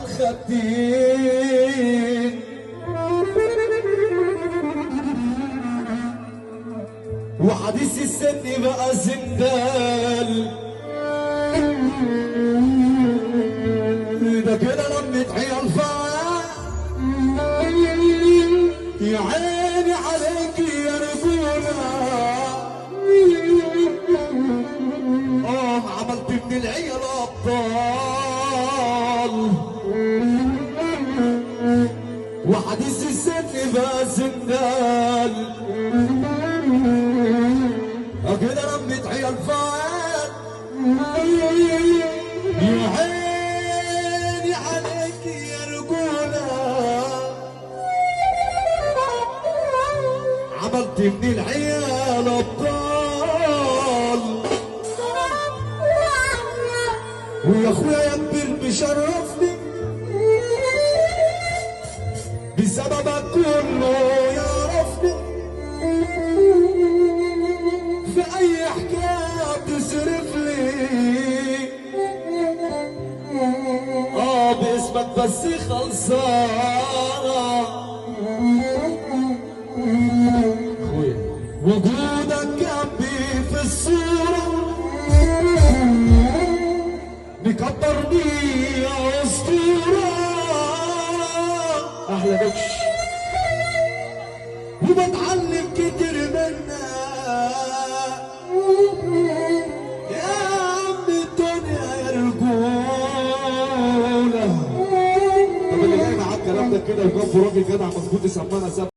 الخدين وحديث السن بقى زندال ده كده لمت عيال فعال يا عيني عليك يا رجولة عملت من العيال ابطال وحديث السن بقى زندال كده لمت عيال فعال يا عيني عليك يا رجولة عملت من العيال ابطال ويا اخويا يا كبير مشرفني بسببك كله يعرفني في اي حكايه تصرف لي باسمك بس خلصانه اخويا وجودك جنبي في الصوره مكبرني يا اسطوره احلى بكش وبتعلم كتير منك يا عم الدنيا يا رجوله. طب اللي جاي معاه الكلام ده كده يقف راجل جدع مظبوط يسمعنا